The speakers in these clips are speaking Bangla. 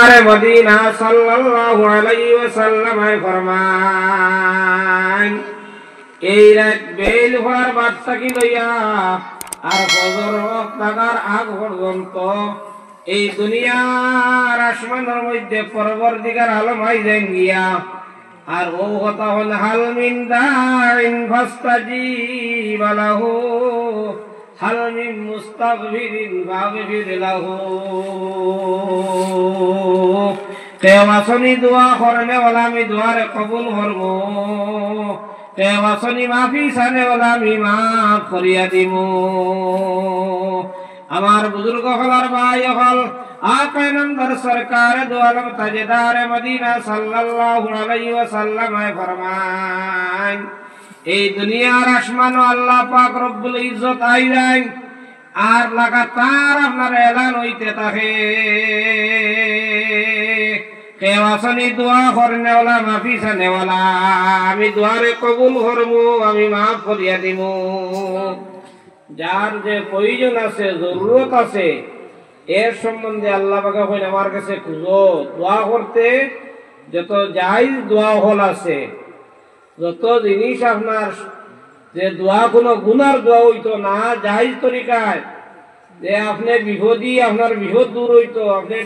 তাজদারে মদিনা সাল্লাল্লাহু আলাইহি ওয়াসাল্লাম ফরমান এই রাত বেল হওয়ার বার্তা কি লইয়া আর ফজর লাগার আগ পর্যন্ত এই দুনিয়ার আসমানের মধ্যে পরবর্তীকার আলম আইলেন গিয়া আর ও কথা হল হাল মিন দাইন ফাস্তাজিব লাহু হাল মিন মুস্তাগফিরিন ফাগফির লাহু কেওয়াসনি দোয়া করনে ওলা আমি দোয়ারে কবুল করব কেওয়াসনি মাফি সানে ওলা আমি মাফ করিয়া দিমু আমার বুজুর্গ হলার ভাই হল आका नंबर सरकार दो आलम ताजदार मदीना सल्लल्लाहु अलैहि वसल्लम फरमान ए दुनियार आसमान अल्लाह पाक रब्बुल इज्जत आइलाइन আর লাগাতার আপনার এলান হইতে থাকে কেউ আসনি দোয়া করনেওয়ালা মাফি চানেওয়ালা আমি দোয়ারে কবুল করবো আমি মাফ করিয়া দিব যার যে প্রয়োজন আছে জরুরত আছে এর সম্বন্ধে আল্লাহ পাকে কইন আমার কাছে খুঁজো দোয়া করতে যত জায়েজ দোয়া হল আছে যত জিনিস আপনার যে দোয়া কোনো গুনার দোয়া হইতো না জায়েজ তরিকায় যে আপনি বিপদী আপনার বিপদ দূর হইতো আপনি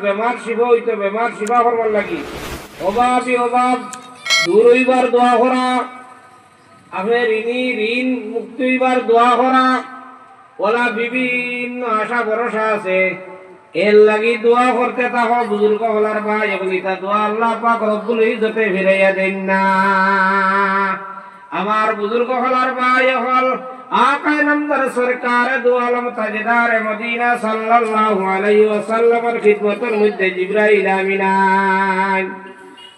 বেমার শিবা হইতো বেমার শিবা করবার লাগি অভাব দূর হইবার দোয়া করা আপনি ঋণ মুক্তি হইবার দোয়া করা ওলা বিভিন্ন আশা ভরসা আছে এর লাগি দোয়া করতে থাকো বুজুর্গ হলার ভাই এগুলিটা দোয়া আল্লাহ পাক রব্বুল ইজ্জতে ফিরাইয়া দেন না আমার বুজুর্গ হলার ভাই হল आका नंबर सरकार दो आलम ताजदार मदीना सल्लल्लाहु अलैहि वसल्लम खिदमतेर मध्य जिब्राइल आमीन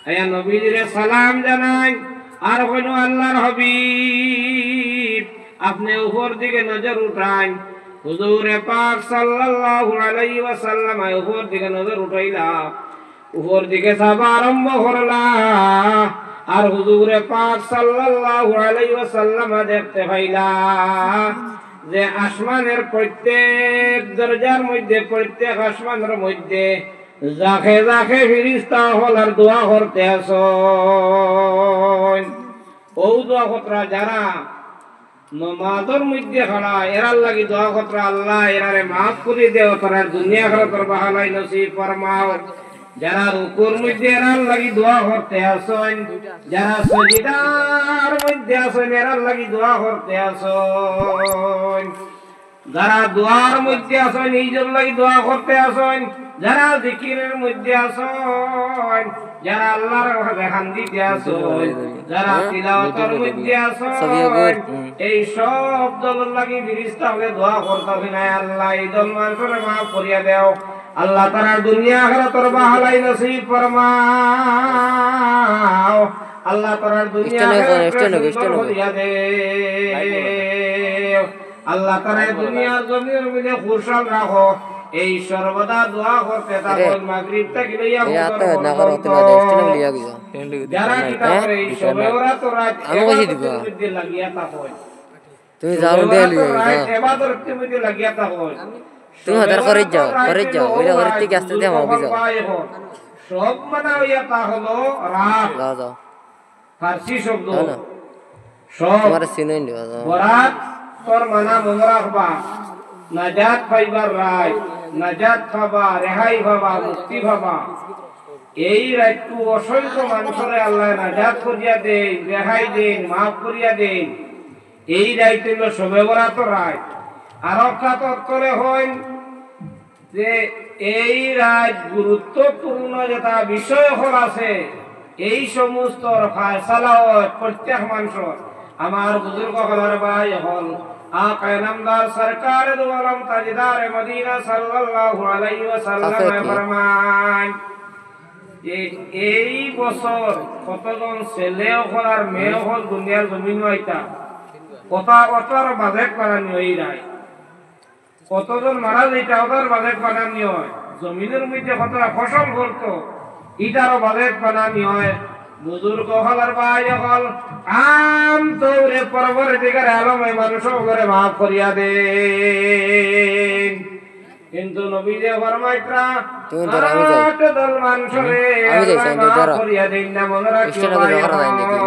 आया नबीरे सलाम জানাই আর কোন আল্লাহর হাবিব আপনি উপর দিকে নজর উঠান হুজুর পাক সাল্লাল্লাহু আলাইহি ওয়াসাল্লাম উপর দিকে নজর উঠাইলা উপর দিকে চাবা আরম্ভ করলা আর হুজুর পাক সাল্লাল্লাহু আলাইহি ওয়াসাল্লাম দেখতে পাইলা যে আসমানের প্রত্যেক দরজার মধ্যে প্রত্যেক আসমানের মধ্যে যাকে যাকে ফেরেশতা হলার দোয়া করতে আসেন ও দোয়া কতরা যারা নমাজের মধ্যে খাড়া এরার লাগি দোয়া কতরা আল্লাহ এরারে মাফ করে দেও তারা দুনিয়া আখিরাতের বাহালাই নসিব ফরমাও যারা রুকুর মধ্যে এরার লাগি দোয়া করতে আসেন যারা সাজদার মধ্যে আসেন এরার লাগি দোয়া করতে আসেন যারা দোয়ার মধ্যে আসেন এইজন্য লাগি দোয়া করতে আসেন যারা জিকিরের মধ্যে আসেন যারা আল্লাহর কথা হামদিতে আসেন যারা তিলাওয়াতের মধ্যে আসেন এই সব দলের লাগি ফেরেশতা হলে দোয়া করতে না আল্লাহ এই দল মানুষের মাফ করিয়া দাও আল্লাহ তাআলা দুনিয়া আখিরাতের বাহালাই নসিব ফরমাও আল্লাহ তাআলা দুনিয়া আখিরাতের করিয়া দে আল্লাহ তাআলা দুনিয়ার জমিনের মধ্যে খুশহাল রাখো এই সর্বদা দোয়া করতে থাকো মাগরিব থেকে লইয়া যারা কিতাব করে এই সবেরা তো রাত ইবাদতের মধ্যে লাগিয়া থাকো তুমি যাও দেলি ইবাদতের মধ্যে লাগিয়া থাকো তুমি হাজার করে যাও ওইটা করে থেকে আসতে দে আমাকে যাও সব মানা হইয়া তা হলো রাত যাও ফারসি শব্দ সব তোমার সিনে নিও বরাত তোর মানা মনে রাখবা নাজাত পাইবার রায় নাজাত পাবা রেহাই পাবা মুক্তি পাবা এই রাতটু অসংখ্য মানুষরে আল্লাহ নাজাত করিয়া দেন রেহাই দেন মাফ করিয়া দেন এই রাত হইল শবে বরাতের রাত আর করে হয় যে এই রাত গুরুত্বপূর্ণ যেটা বিষয় হল আছে এই সমস্ত ফায়সালা প্রত্যেক মানুষের আমার বুজুর্গ হলার ভাই হল आका नामदार सरकार दो आलम ताजदार मदीना सल्लल्लाहु अलैहि वसल्लम फरमान এই বছর কতজন ছেলে হল আর মেয়ে হল দুনিয়ার জমিন হইতা কতর বাজেট বানানি হই রায় কতজন মারা যাইতা ওদের বাজেট বানানি হয় জমিনের মধ্যে কতটা ফসল করতো ইটারও বাজেট বানানি হয় বুজুর্গ হলার ভাই হল আম তোরে পরবর্তীকার আলমে মানুষ করে মাফ করিয়া দেন কিন্তু নবী যে ফরমাইতরা তুমি ধর আমি যাই আট দল মানুষরে আমি যাই সাইন ধর করিয়া দেন না মনে রাখিও স্টেশনে তো যাওয়া যায় নাকি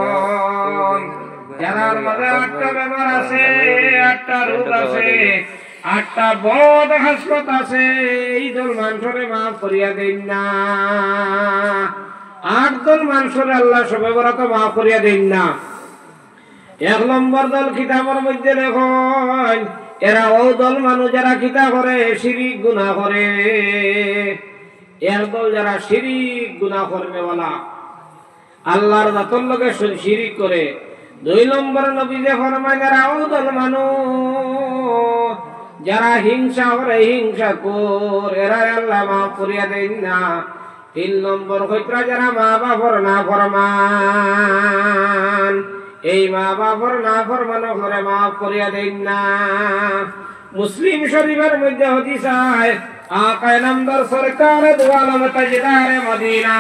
যারার মাঝে 8টা বেমার আছে 8টা রোগ আছে 8টা বদ হাসপাত আছে এই দল মানুষরে মাফ করিয়া দেন না 8 দল মানুষরে আল্লাহ সবে বরাত মাফ করিয়া দেন না 1 নম্বর দল কিতাবের মধ্যে লেখন এরা ও দল মানুষ যারা কিতা করে শিরিক গুনাহ করে এর দল যারা শিরিক গুনাহ করবে ওয়ালা আল্লাহর জাতর লগে শিরিক করে 2 নম্বর নবী যে ফরমায় যারা ও দল মানুষ যারা হিংসা করে হিংসা কর এরা আল্লাহ মাফ করিয়া দেন না 3 নম্বর কইত্রা যারা মা বাবার না ফরমান এই মা বাবার না ফরমানো করে মাফ করিয়া দেন না মুসলিম শরীফের মধ্যে হাদিস আছে আকা নামদার সরকার দু আলম তাজদারে মদিনা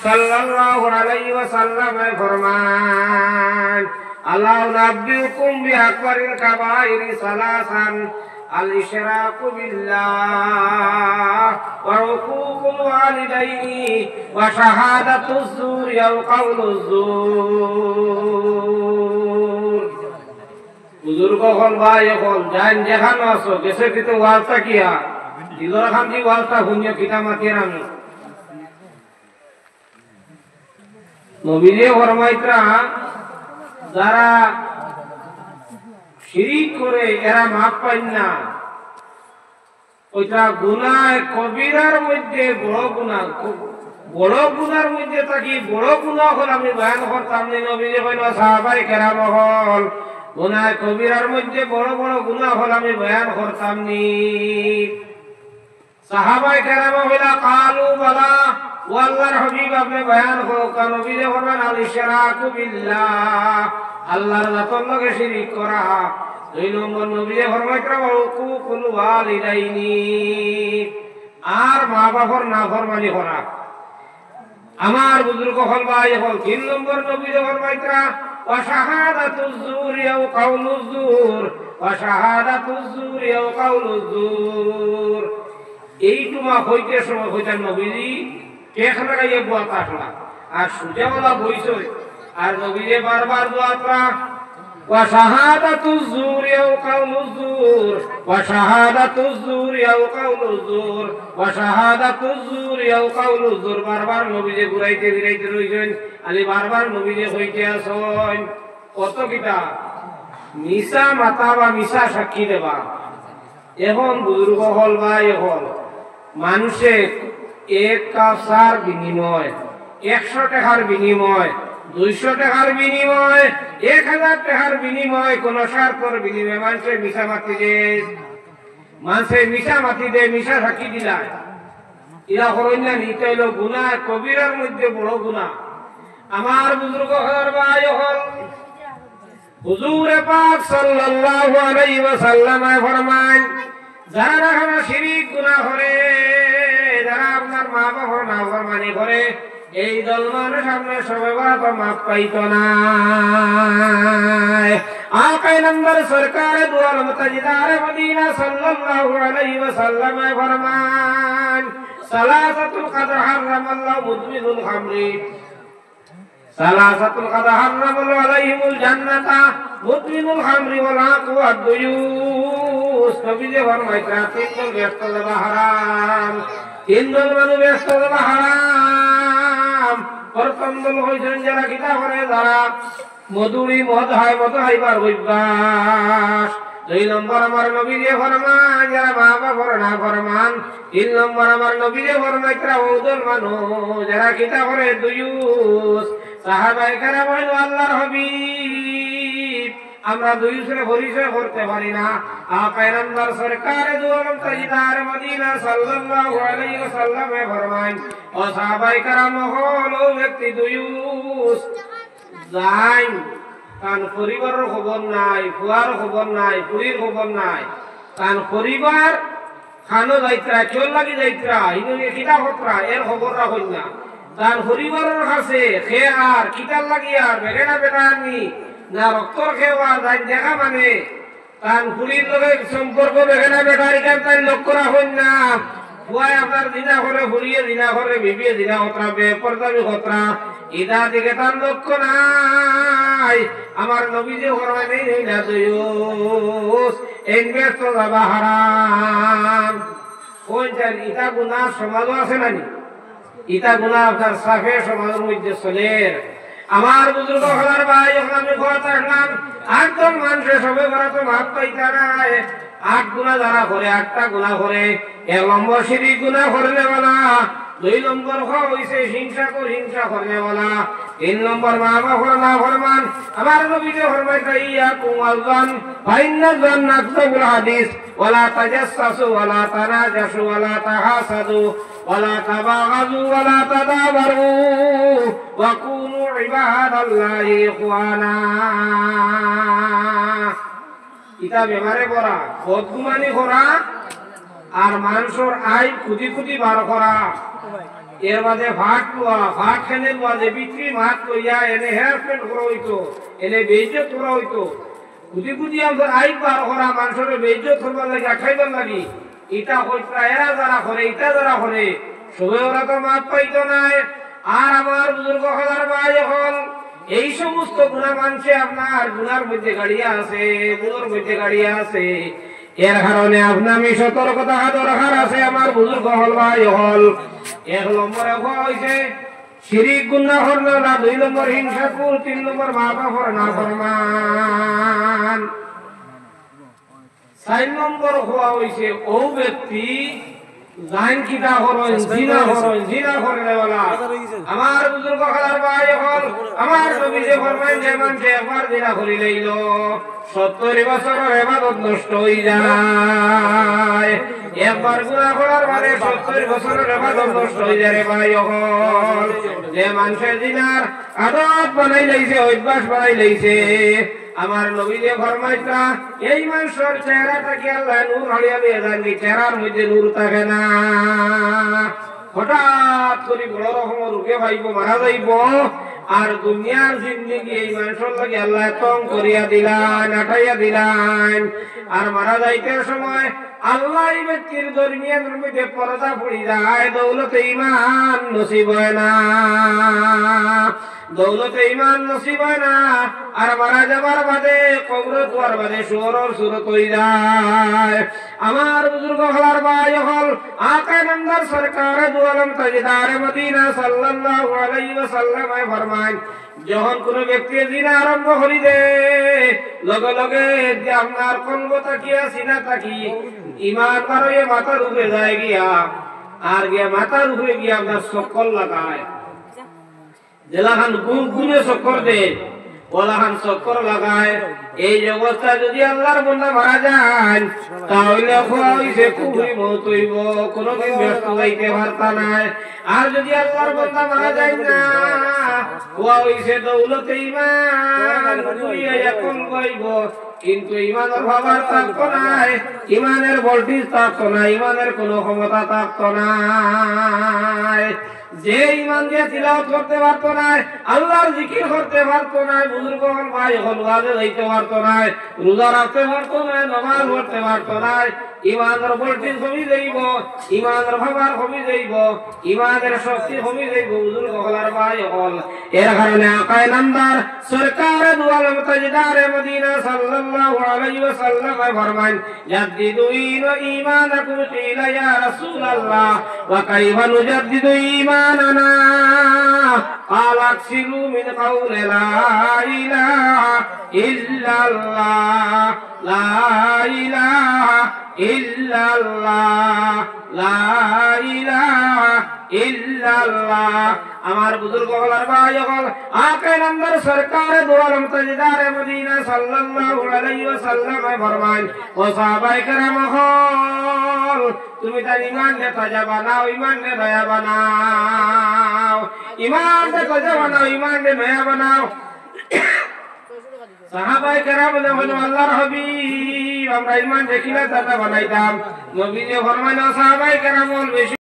সাল্লাল্লাহু আলাইহি ওয়াসাল্লাম ফরমান আল্লাহ নাবিয়ুকুম বিআকবারিল কাবাইরি সালাসান আল ইশরাকু বিল্লাহ ওয়া হুকুকুল ওয়ালিদাইনি ওয়া শাহাদাতুজ যুর ওয়া কাউলুজ যুর বুজুর্গ হল ভাই হল জান যেখানে আছো গেছে কিন্তু ওয়াজটা কিয়া দিলর খান জি ওয়াজটা শুনিয়া কিতা মাতির আমি নবীজি ফরমাইতরা যারা শিরিক করে এরা মাফ পায় না ওইটা গুনাহ কবিরার মধ্যে বড় গুনার মধ্যে থাকি বড় গুনাহ হল আমি বয়ান করতাম নবীজি কইল সাহাবায়ে কেরাম হল গুনাহ কবিরার মধ্যে বড় বড় গুনাহ হল আমি বয়ান করতাম নি সাহাবায়ে কেরাম হইলা কালু বালা ও আল্লাহর হাবিব আপনি বয়ান করো কারণ নবীজি ফরমান আল ইশরাকু বিল্লাহ আল্লাহর জাতর লগে শিরিক করা 2 নম্বর নবীজি ফরমাইতরা হুকুকুল ওয়ালিদাইনি আর মা বাবার নাফরমানি করা আমার বুজুর্গ হল ভাই হল 3 নম্বর নবীজি ফরমাইতরা ওয়া শাহাদাতুজ যুর ওয়া কাউলুজ যুর ওয়া শাহাদাতুজ যুর ওয়া কাউলুজ যুর এই তোমা হইতে সময় হইতা নবীজি কেখ লাগাইয়া বুয়া কাটলা আর সুজাওয়ালা বইছে আর নবীজি বারবার দোয়া করা ওয়া শাহাদাতুজ যুর ওয়া কাউলুজ যুর ওয়া শাহাদাতুজ যুর ওয়া কাউলুজ যুর ওয়া শাহাদাতুজ যুর ওয়া কাউলুজ যুর বারবার নবীজি ঘুরাইতে ফিরাইতে রইছেন আলি বারবার নবীজি হইতে আসেন কত কিতা মিশা মাতা বা মিশা সাক্ষী দেবা এখন বুজুর্গ হল ভাই হল মানুষে 1 কাপ চার বিনিময় 100 টাকার বিনিময় 200 টাকার বিনিময় 1000 টাকার বিনিময় কোন স্বার্থের বিনিময় মানুষে মিশা মাতি দে মিশা সাক্ষী দিলা ইরা হরইন না নিতে হইল গুনাহ কবিরার মধ্যে বড় গুনাহ আমার বুজুর্গ হল ভাই হল হুজুর পাক সাল্লাল্লাহু আলাইহি ওয়াসাল্লাম ফরমান যারা শিরিক গুনাহ করে যারা আপনার মা বাবার নাফরমানি করে এই দল মানুষ আপনার সবে বরাত মাফ পাইতো না আকা নামদার সরকার দু আলম তাজদারে মদিনা সাল্লাল্লাহু আলাইহি ওয়াসাল্লাম ফরমান সালাসাতুল কদ হারামাল্লাহু মুদমিনুল খামরি সালাসাতুল কদ হারামাল্লাহু আলাইহিমুল জান্নাতা মুদমিনুল খামরি ওয়াল আকু আদ-দুয়ুস নবীজি ফরমাইতরা 3 দল ব্যস্ত দেবা হারাম 3 দল মানুষ ব্যস্ত দেবা হারাম প্রথম দল হইছেন যারা কিতা করে যারা মধুরি মদ হাইবার অভ্যাস 2 নম্বর আমার নবীজি ফরমান যারা মা বাবার না ফরমান 3 নম্বর আমার নবীজি ফরমাইতরা ও দল মানুষ যারা কিতা করে দুয়ুস সাহাবায়ে কেরাম হইল আল্লাহর হাবিব আমরা দুইজনে পরিচয় করতে পারি না আকা নামদার সরকার দু আলম তাজদারে মদিনা সাল্লাল্লাহু আলাইহি ওয়াসাল্লাম ফরমান ও সাহাবায়ে কেরাম হল ব্যক্তি দুয়ুস যাই কান পরিবারের খবর নাই ফুয়ার খবর নাই পুরীর খবর নাই কান পরিবার খানো যাইত্রা কেউ লাগি যাইত্রা ইনুকে কিতা খতরা এর খবর রাখুন না কান পরিবারের কাছে খে আর কিতার লাগি আর বেগেনা বেটা আনি না রক্তর খেওয়ার যাই দেখা মানে তার ফুলির লগে সম্পর্ক বেগানা বেটারি কান তাই লক্ষ্য রাখুন না ফুয়াই আপনার দিনা করে ফুলিয়ে দিনা করে বিবিয়ে দিনা হতরা বেপরদাবি হতরা ইদা দিকে তার লক্ষ্য নাই আমার নবী যে ফরমায় নেই না দুয়ুস ইনভেস্ট যাবা হারাম কোন জান ইটা গুনাহ সমাজ আছে নানি ইটা গুনাহ আপনার সাফে সমাজের মধ্যে চলে আমার বুজুর্গ হলার ভাই যখন আমি কথা শুনলাম একদম মানুষের সবে করা তো ভাব পাইতা নাই 8 গুনাহ যারা করে 8টা গুনাহ করে 1 নম্বর শিরিক গুনাহ করলে বলা 2 নম্বর হইছে হিংসা করলে বলা 3 নম্বর মা ফরমান আমার নবী যে ফরমাইতা ইয়াকুম আযন ফাইন্না জান্নাতুল হাদিস ওয়ালা তাজাসসু ওয়ালা তানাজাসু ওয়ালা তাহাসাদু ওয়ালা তাবাগাযু ওয়ালা তাদাবারু ওয়া কুনু ইবাদাল্লাহি ইখওয়ানা ইটা বেমারে করা বদগুমানি করা আর মানুষের আয় খুঁটি বার করা এর বাদে ভাট খেলে বাদে বিক্রি মাত করিয়া এনে হ্যারাসমেন্ট করা হইতো এনে বেইজ্জত করা হইতো খুঁটি আমাদের আয় বার করা মানুষের বেইজ্জত করবার লাগে আঠাইবার লাগি ইটা হইতা এরা যারা করে ইটা যারা করে সবে ওরা তো মাপ পাইতো নাই আর আমার বুজুর্গ হলার ভাই এখন এই সমস্ত গুনাহ মানছে আপনার গুনার মধ্যে গাড়িয়া আছে গুনার মধ্যে গাড়িয়া আছে এর কারণে আপনি আমি সতর্কতা দরকার আছে আমার বুজুর্গ হল ভাই হল 1 নম্বরে হইছে শিরিক গুনাহ হলো না 2 নম্বর হিংসা 3 নম্বর মা বাবার না ফরমান 4 নম্বর হওয়া হইছে ও ব্যক্তি জান কিটা হরন জিনা করলে বলা আমার বুজুর্গ হলার ভাই হল আমার নবী যে ফরমান যে মানুষ একবার জিনা করে লইল 70 বছরের ইবাদত নষ্ট হয়ে যায় একবার গুনাহ করার পরে 70 বছরের ইবাদত নষ্ট হয়ে যায় রে ভাই হল যে মানুষের জিনার আদত বানাই লইছে অভ্যাস বানাই লইছে আমার নবী যে ফরমাইতা এই মানুষের চেহারাটা কি আল্লাহ নূর হলিয়া দিয়ে দেন চেহারার মধ্যে নূর থাকে না হঠাৎ করে বড় রকম রোগে ভাইব মারা যাইব আর দুনিয়ার জিন্দেগি এই মানুষের লাগে আল্লাহ তং করিয়া দিলেন আঠাইয়া দিলেন আর মারা যাইতে সময় আল্লাহ এই ব্যক্তির দরমিয়ান মধ্যে পর্দা পড়ি যায় দৌলতে ঈমান নসিব হয় না দৌলতে ঈমান নসিব হয় না আর মারা যাবার বাদে কবর দুয়ার বাদে সুরর সুরত হয়ে যায় আমার বুজুর্গ হলার ভাই হল আকা নামদার সরকার দু আলম তাজদার মদিনা সাল্লাল্লাহু আলাইহি ওয়াসাল্লাম ফরমান যখন কোন ব্যক্তি জিনা আরম্ভ করিবে লগে লগে যে আপনার কলব তাকিয়া সিনা তাকি ঈমান বারোয়ে মাথার উপরে যায় গিয়া আর গিয়া মাথার উপরে গিয়া আপনার সকল লাগায় জেলাখান গুনে চক্কর দে ওলাখান চক্কর লাগায় এই অবস্থা যদি আল্লাহর বান্দা মারা যায় তাহলে হইছে কুফরি মওত হইব কোনদিন ব্যস্ত যাইতে পারতা নাই আর যদি আল্লাহর বান্দা মারা যায় না হইছে দৌলতে ঈমান দুনিয়া এখন গইব কিন্তু ঈমানের ভাবার থাকতো নাই ঈমানের ভোল্টেজ থাকতো না ঈমানের কোনো ক্ষমতা থাকতো নাই যে ঈমান দিয়ে তিলাওয়াত করতে পারতো না আল্লাহর জিকির করতে পারতো না বুজুর্গ হল ভাই হল ওয়াজে যাইতে পারতো না রোজা রাখতে পারতো না নামাজ পড়তে পারতো না ঈমানের ভোল্টেজ কমে যাইব ঈমানের ভাবার কমে যাইব ঈমানের শক্তি কমে যাইব বুজুর্গ হলার ভাই হল এর কারণে আকায়ে নামদার সরকার দু আলম তাজদার মদিনা সাল্লাল্লাহু আলাইহি ওয়াসাল্লাম ফরমান জাদ্দিদু ঈমানাকুম কিলা ইয়া রাসূলুল্লাহ ওয়া কাইফা নুজাদ্দিদু ঈমানানা قال اكثروا من قول لا إله إلا الله لا إله إلا الله لا إله إلا الله আমার বুজুর্গ হলার ভাই হল আকা নামদার সরকার দু আলম তাজদার মদিনা সাল্লাল্লাহু আলাইহি ওয়াসাল্লাম ফরমান ও সাহাবায়ে কেরাম হল তুমি তার ঈমান নে তাজা বানাও ঈমান নে দয়া বানাও ঈমান নে তাজা বানাও ঈমান নে দয়া বানাও সাহাবায়ে কেরাম যখন আল্লাহর হাবিব আমরা ঈমান দেখিলা তাজা বানাইতাম নবী যে ফরমাইলো সাহাবায়ে কেরাম বেশি